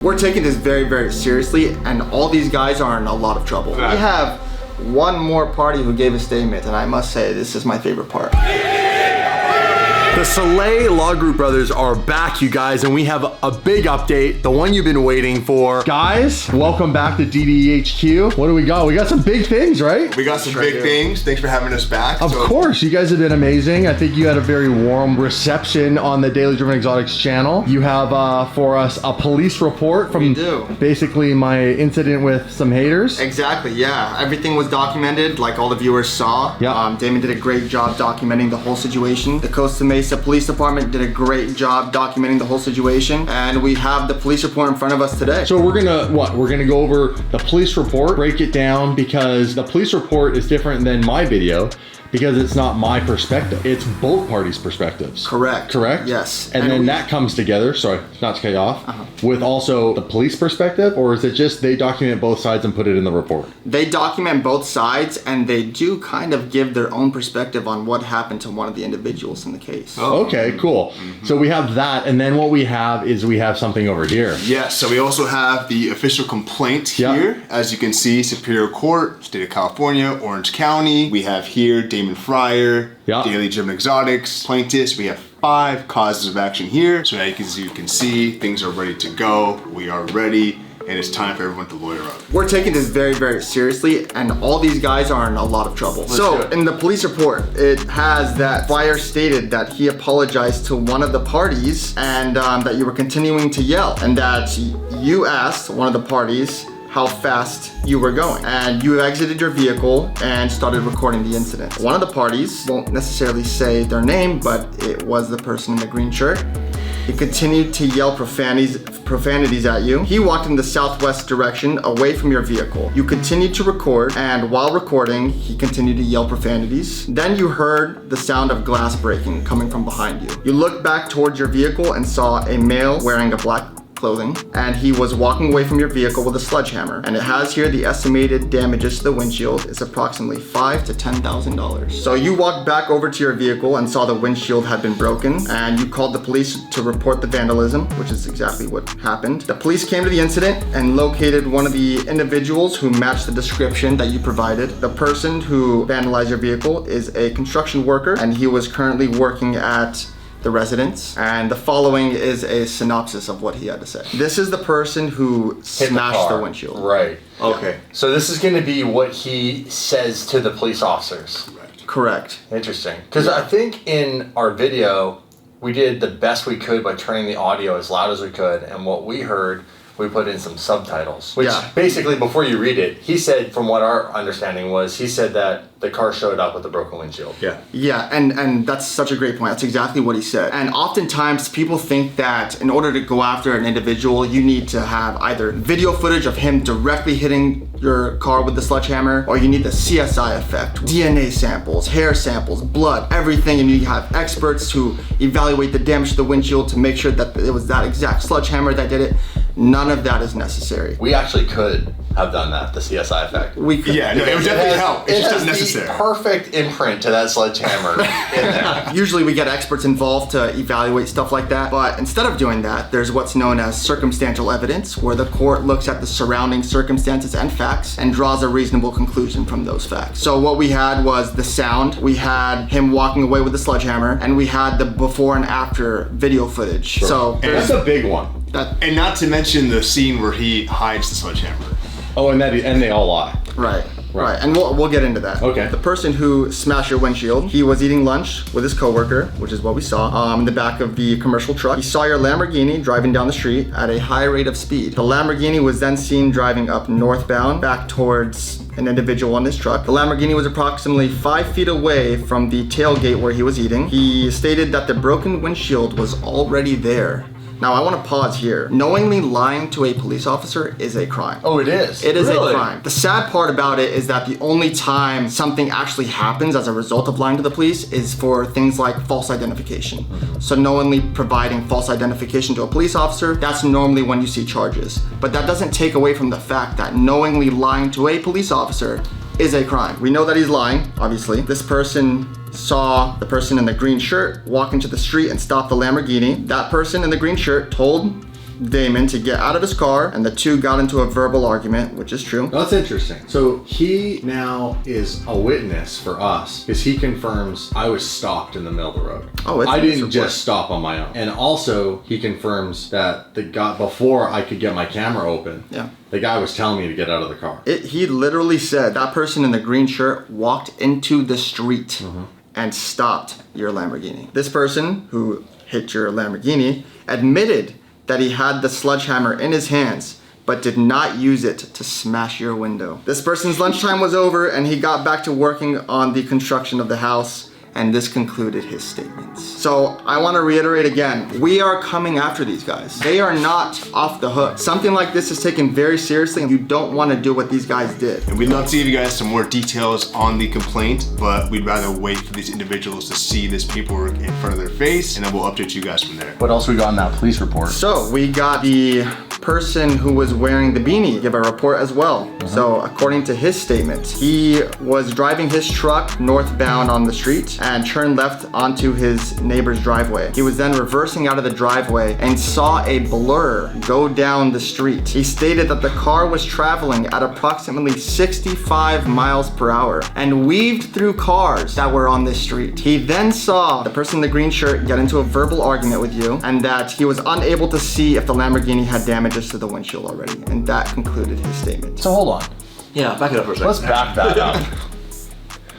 We're taking this very, very seriously, and all these guys are in a lot of trouble. We have one more party who gave a statement, and I must say, this is my favorite part. The Soleil Law Group brothers are back, you guys, and we have a big update, the one you've been waiting for. Guys, welcome back to DDHQ. What do we got? We got some big things, right? We got some big things. Thanks for having us back. Of course, you guys have been amazing. I think you had a very warm reception on the Daily Driven Exotics channel. You have for us a police report from basically my incident with some haters. Exactly, yeah. Everything was documented like all the viewers saw. Yeah. Damon did a great job documenting the whole situation. The Costa Mesa Police Department did a great job documenting the whole situation, and we have the police report in front of us today. So we're gonna We're gonna go over the police report, break it down, because the police report is different than my video because it's not my perspective. It's both parties' perspectives. Correct. Correct? Yes. And then that comes together, sorry, not to cut you off, with also the police perspective, or is it just they document both sides and put it in the report? They document both sides, and they do kind of give their own perspective on what happened to one of the individuals in the case. Oh. Okay, cool. So we have that, and then what we have is we have something over here. Yes, so we also have the official complaint here. As you can see, Superior Court, State of California, Orange County. We have here Damon Fryer, Daily Driven Exotics, plaintiffs. We have 5 causes of action here. So as you can see, things are ready to go. We are ready, and it's time for everyone to lawyer up. We're taking this very, very seriously, and all these guys are in a lot of trouble. So in the police report, it has that Fryer stated that he apologized to one of the parties, and that you were continuing to yell, and that you asked one of the parties how fast you were going, and you exited your vehicle and started recording the incident. One of the parties, won't necessarily say their name, but it was the person in the green shirt. He continued to yell profanities at you. He walked in the southwest direction away from your vehicle. You continued to record, and while recording, he continued to yell profanities. Then you heard the sound of glass breaking coming from behind you. You looked back towards your vehicle and saw a male wearing a black clothing, and he was walking away from your vehicle with a sledgehammer. And it has here the estimated damages to the windshield is approximately $5,000 to $10,000. So you walked back over to your vehicle and saw the windshield had been broken, and you called the police to report the vandalism, which is exactly what happened. The police came to the incident and located one of the individuals who matched the description that you provided. The person who vandalized your vehicle is a construction worker, and he was currently working at the residence, and the following is a synopsis of what he had to say. This is the person who smashed the windshield. Right. Okay. So this is going to be what he says to the police officers. Correct. Interesting. Because I think in our video, we did the best we could by turning the audio as loud as we could, and what we heard, we put in some subtitles. Which basically, before you read it, he said, from what our understanding was, he said that the car showed up with a broken windshield. Yeah, and that's such a great point. That's exactly what he said. And oftentimes people think that in order to go after an individual, you need to have either video footage of him directly hitting your car with the sledgehammer, or you need the CSI effect, DNA samples, hair samples, blood, everything, and you have experts who evaluate the damage to the windshield to make sure that it was that exact sledgehammer that did it. None of that is necessary. We actually could have done that, the CSI effect. We could. Yeah, no, it would definitely help. It's just not necessary. Perfect imprint to that sledgehammer in there. Usually we get experts involved to evaluate stuff like that, but instead of doing that, there's what's known as circumstantial evidence, where the court looks at the surrounding circumstances and facts and draws a reasonable conclusion from those facts. So what we had was the sound, we had him walking away with the sledgehammer, and we had the before and after video footage. Sure. So that's a big one. And not to mention the scene where he hides the sledgehammer. Oh, and they all lie. Right, and we'll get into that. Okay. The person who smashed your windshield, he was eating lunch with his coworker, which is what we saw, in the back of the commercial truck. He saw your Lamborghini driving down the street at a high rate of speed. The Lamborghini was then seen driving up northbound, back towards an individual on this truck. The Lamborghini was approximately 5 feet away from the tailgate where he was eating. He stated that the broken windshield was already there. Now, I want to pause here. Knowingly lying to a police officer is a crime. Oh, it is? It is a crime. The sad part about it is that the only time something actually happens as a result of lying to the police is for things like false identification. So knowingly providing false identification to a police officer, that's normally when you see charges. But that doesn't take away from the fact that knowingly lying to a police officer is a crime. We know that he's lying, obviously. This person saw the person in the green shirt walk into the street and stop the Lamborghini. That person in the green shirt told Damon to get out of his car, and the two got into a verbal argument, which is true. That's interesting. So he now is a witness for us because he confirms I was stopped in the middle of the road. Oh, I didn't just stop on my own. And also he confirms that the guy, before I could get my camera open, the guy was telling me to get out of the car. He literally said that person in the green shirt walked into the street and stopped your Lamborghini. This person who hit your Lamborghini admitted that he had the sledgehammer in his hands, but did not use it to smash your window. This person's lunchtime was over and he got back to working on the construction of the house, and this concluded his statements. So I want to reiterate again, we are coming after these guys. They are not off the hook. Something like this is taken very seriously, and you don't want to do what these guys did. And we'd love to give you guys some more details on the complaint, but we'd rather wait for these individuals to see this paperwork in front of their face, and then we'll update you guys from there. What else we got in that police report? So we got the person who was wearing the beanie give a report as well. So according to his statement, he was driving his truck northbound on the street and turned left onto his neighbor's driveway. He was then reversing out of the driveway and saw a blur go down the street. He stated that the car was traveling at approximately 65 miles per hour and weaved through cars that were on this street. He then saw the person in the green shirt get into a verbal argument with you, and that he was unable to see if the Lamborghini had damages to the windshield already, and that concluded his statement. So hold on. Yeah, back it up for a second. Let's back that up.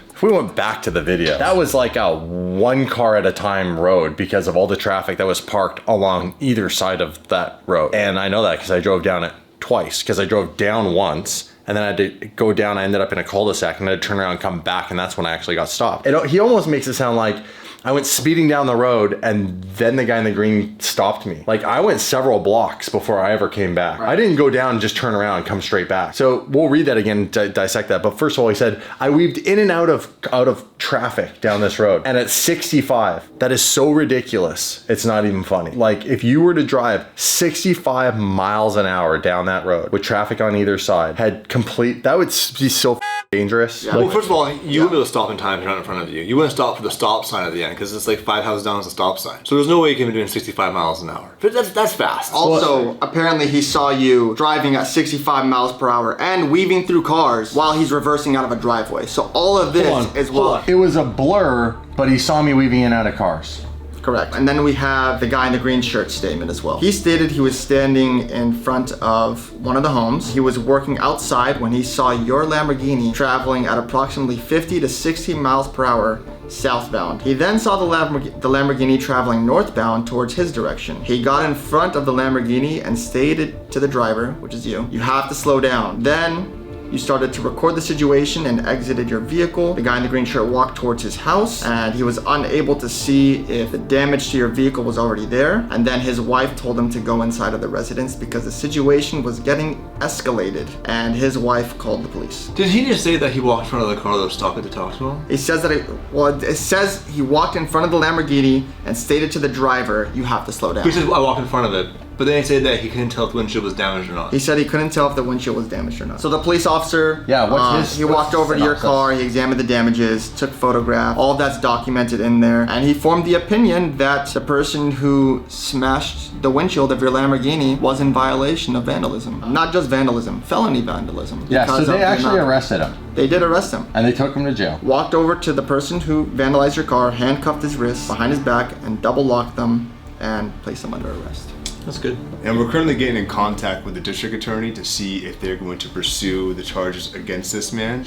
If we went back to the video, that was like a one car at a time road because of all the traffic that was parked along either side of that road. And I know that because I drove down it twice, because I drove down once and then I had to go down. I ended up in a cul-de-sac and I had to turn around and come back, and that's when I actually got stopped. He almost makes it sound like I went speeding down the road and then the guy in the green stopped me. Like, I went several blocks before I ever came back. Right. I didn't go down and just turn around and come straight back. So we'll read that again to dissect that. But first of all, he said, I weaved in and out of traffic down this road. And at 65, that is so ridiculous. It's not even funny. Like, if you were to drive 65 miles an hour down that road with traffic on either side, that would be so dangerous. Yeah. Well, first of all, you wouldn't be able to stop in time if you're not in front of you. You wouldn't stop for the stop sign at the end because it's like 5 houses down is a stop sign. So there's no way you can be doing 65 miles an hour. But that's fast. Also, apparently he saw you driving at 65 miles per hour and weaving through cars while he's reversing out of a driveway. So all of this is what... It was a blur, but he saw me weaving in and out of cars. Correct. And then we have the guy in the green shirt statement as well. He stated he was standing in front of one of the homes. He was working outside when he saw your Lamborghini traveling at approximately 50 to 60 miles per hour southbound. He then saw the Lamborghini traveling northbound towards his direction. He got in front of the Lamborghini and stated to the driver, which is you have to slow down. Then you started to record the situation and exited your vehicle. The guy in the green shirt walked towards his house and he was unable to see if the damage to your vehicle was already there. And then his wife told him to go inside of the residence because the situation was getting escalated, and his wife called the police. Did he just say that he walked in front of the car that was stopping to talk to him? He says that it says he walked in front of the Lamborghini and stated to the driver, you have to slow down. He said, I walked in front of it. But then he said that he couldn't tell if the windshield was damaged or not. He said he couldn't tell if the windshield was damaged or not. So the police officer, he walked over to your car, he examined the damages, took photographs, all of that's documented in there, and he formed the opinion that the person who smashed the windshield of your Lamborghini was in violation of vandalism. Not just vandalism, felony vandalism. Yeah, so they actually arrested him. They did arrest him. And they took him to jail. Walked over to the person who vandalized your car, handcuffed his wrists behind his back, and double locked them and placed them under arrest. That's good. And we're currently getting in contact with the district attorney to see if they're going to pursue the charges against this man.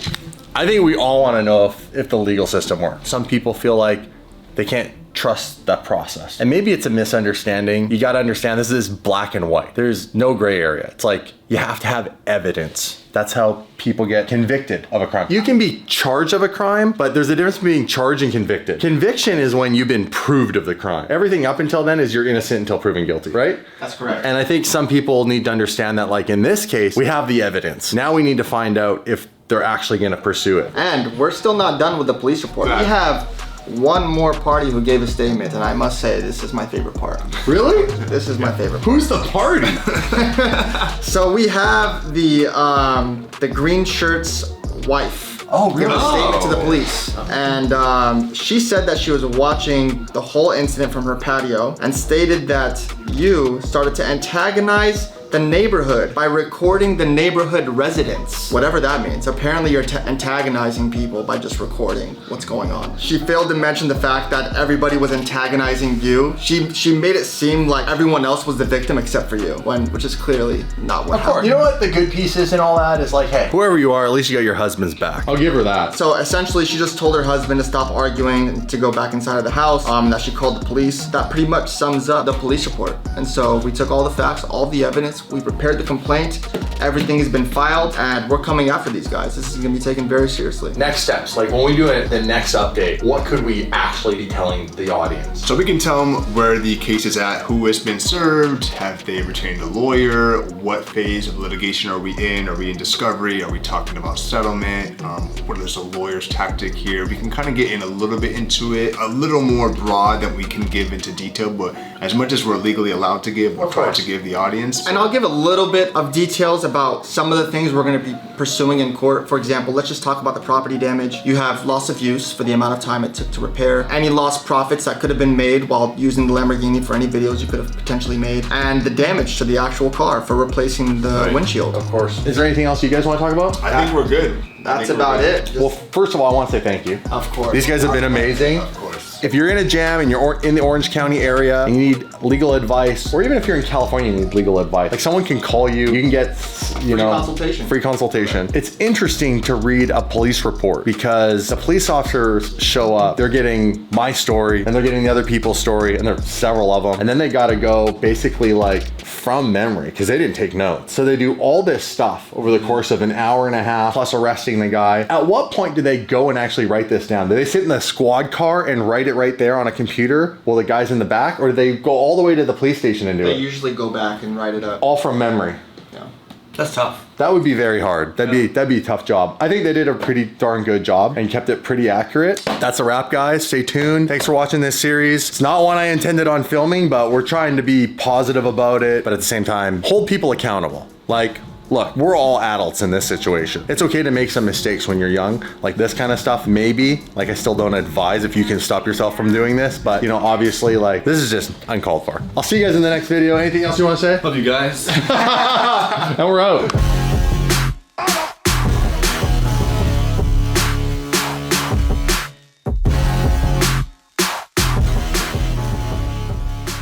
I think we all want to know if the legal system works. Some people feel like they can't trust that process. And maybe it's a misunderstanding. You got to understand this is black and white. There's no gray area. It's like you have to have evidence. That's how people get convicted of a crime. You can be charged of a crime, but there's a difference between being charged and convicted. Conviction is when you've been proved of the crime. Everything up until then is you're innocent until proven guilty, right? That's correct. And I think some people need to understand that, like in this case, we have the evidence. Now we need to find out if they're actually going to pursue it. And we're still not done with the police report. We have one more party who gave a statement, and I must say this is my favorite part. Really? This is my favorite part. Who's the party? So we have the green shirt's wife. Oh, Give really? a statement to the police. And she said that she was watching the whole incident from her patio and stated that you started to antagonize the neighborhood by recording the neighborhood residents. Whatever that means. Apparently you're antagonizing people by just recording what's going on. She failed to mention the fact that everybody was antagonizing you. She made it seem like everyone else was the victim except for you, which is clearly not what happened. You know what the good piece is in all that is like, hey, Whoever you are, at least you got your husband's back. I'll give her that. So essentially she just told her husband to stop arguing and to go back inside of the house, that she called the police. That pretty much sums up the police report. And so we took all the facts, all the evidence, we prepared the complaint, everything has been filed, and we're coming after these guys. This is gonna be taken very seriously. next steps. Like when we do the next update, what could we actually be telling the audience? So we can tell them where the case is at, who has been served, have they retained a lawyer, what phase of litigation are we in? Are we in discovery? Are we talking about settlement? What is a lawyer's tactic here? We can kind of get in a little bit into it, a little more broad than we can give into detail, but as much as we're legally allowed to give, we're trying to give the audience. And I'll give a little bit of details about some of the things we're gonna be pursuing in court. For example, let's just talk about the property damage. You have loss of use for the amount of time it took to repair, any lost profits that could have been made while using the Lamborghini for any videos you could have potentially made, and the damage to the actual car for replacing the windshield. Of course. Is there anything else you guys want to talk about? I think we're good. That's about it. Well, first of all, I want to say thank you. Of course. These guys have been amazing. Of course. If you're in a jam and you're in the Orange County area and you need legal advice, or even if you're in California and you need legal advice, like someone can call you, you can get, free consultation. It's interesting to read a police report because the police officers show up, they're getting my story and they're getting the other people's story, and there's several of them. And then they got to go basically like from memory because they didn't take notes. So they do all this stuff over the course of an hour and a half plus arresting the guy. At what point do they go and actually write this down? Do they sit in the squad car and write it right there on a computer while the guy's in the back, or do they go all the way to the police station and do They it? usually go back and write it up. All from memory. Yeah. That's tough. That would be very hard. That'd be a tough job. I think they did a pretty darn good job and kept it pretty accurate. That's a wrap, guys. Stay tuned. Thanks for watching this series. It's not one I intended on filming, but we're trying to be positive about it, but at the same time, hold people accountable. Like, look, we're all adults in this situation. It's okay to make some mistakes when you're young. Like this kind of stuff, maybe. Like I still don't advise if you can stop yourself from doing this, but you know, obviously like this is just uncalled for. I'll see you guys in the next video. Anything else you want to say? Love you guys. And we're out.